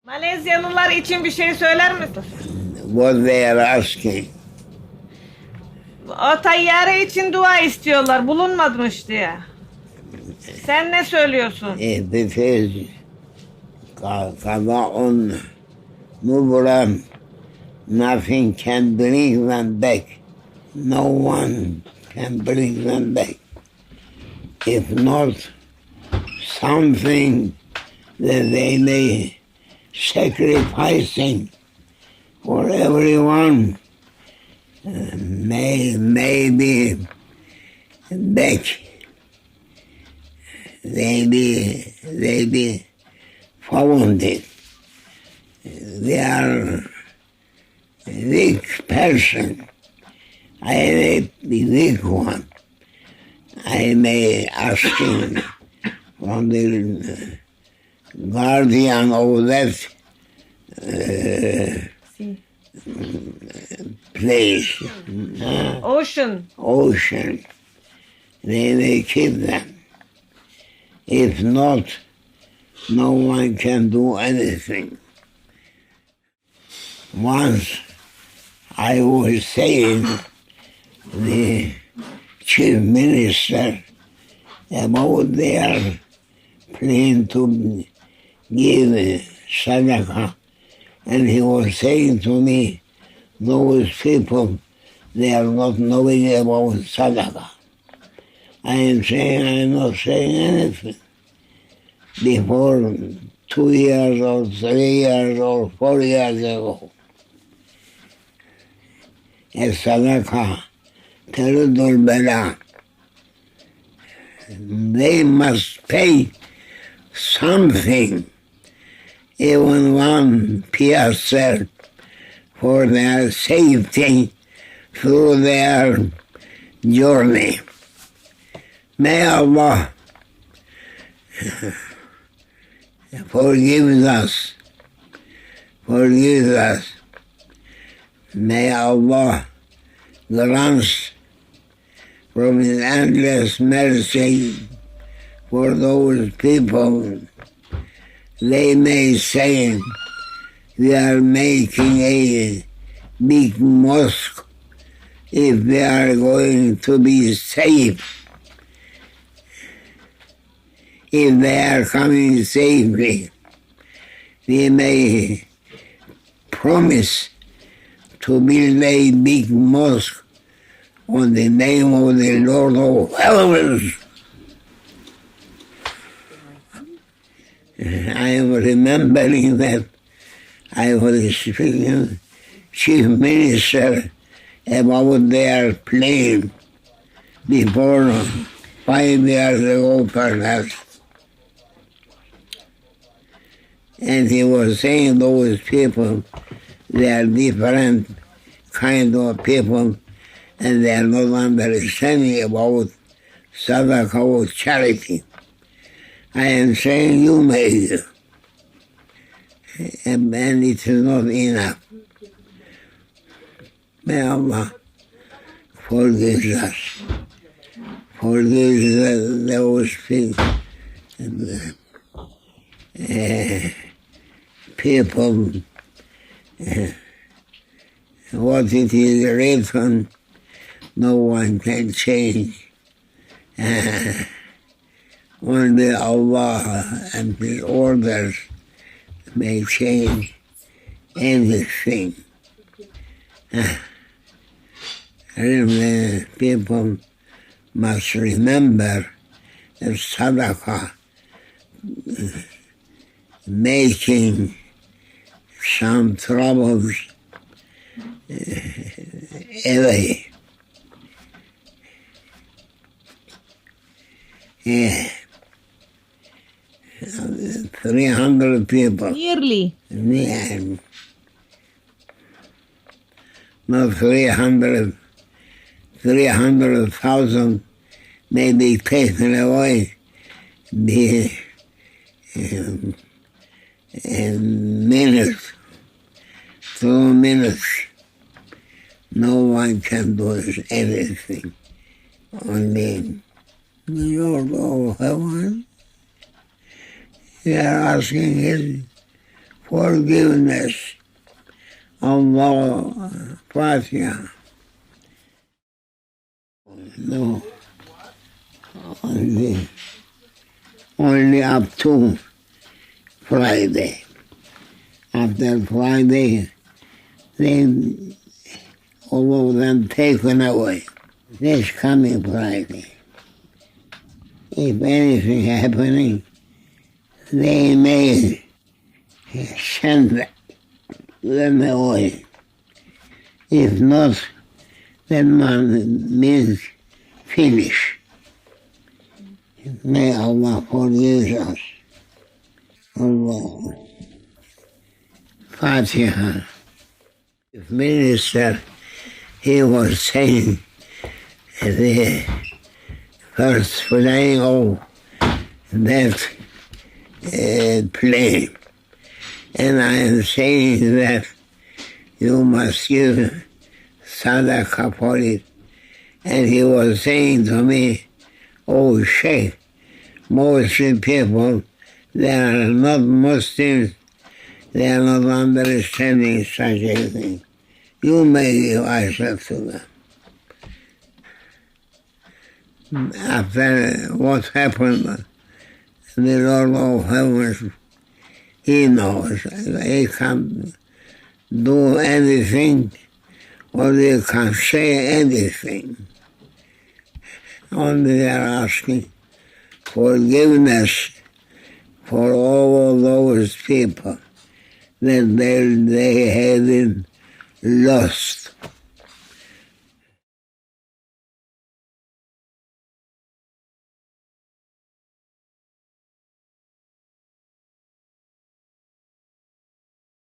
Malezyalılar için bir şey söyler misin? What they are asking. O tayyare için dua istiyorlar, bulunmamış diye. Sen ne söylüyorsun? It is qada'un mubram. Nothing can bring them back. No one can bring them back. If not something that they may sacrificing for everyone may be back. They be found it. They are weak person. I may be weak one. I may ask him from the guardian of that place. Ocean. They may keep them. If not, no one can do anything. Once I was saying the chief minister about their plan to give sadaqah, and he was saying to me, those people, they are not knowing about sadaqah. I am saying I'm not saying anything. Before 2 years or 3 years or 4 years ago, a sadaqah, Terudul Bala, they must pay something, even 1 piastre, for their safety through their journey. May Allah forgive us. May Allah grant from His endless mercy for those people. They may say we are making a big mosque if they are going to be safe. If they are coming safely, we may promise to build a big mosque on the name of the Lord of Heavens. I am remembering that I was speaking chief minister about their plan before 5 years ago perhaps. And he was saying those people, they are different kind of people, and they are not understanding about sadaqah or charity. I am saying you may do, and it is not enough. May Allah forgive us, forgive those people, what it is written, no one can change. Only Allah and His orders may change anything. The people must remember that sadaqah, making some troubles away. Yeah. 300 people. Yearly. Yeah. Not 300, 300,000 may be taken away in minutes, 2 minutes. No one can do anything. Only the Lord of Heaven. They are asking His forgiveness. Allah, Fatiha. No, only up to Friday. After Friday, then all of them taken away. This coming Friday. If anything happening, they may send them away. If not, then one means finish. May Allah forgive us. Allah. Fatiha. The minister, he was saying the first flying of that plane. And I am saying that you must give sadaqah for it. And he was saying to me, oh Sheikh, most people, they are not Muslims, they are not understanding such a thing. You may give Aisha to them. After what happened, the Lord of Heaven, He knows. He can't do anything, or He can't say anything. Only they are asking forgiveness for all of those people that they had been lost.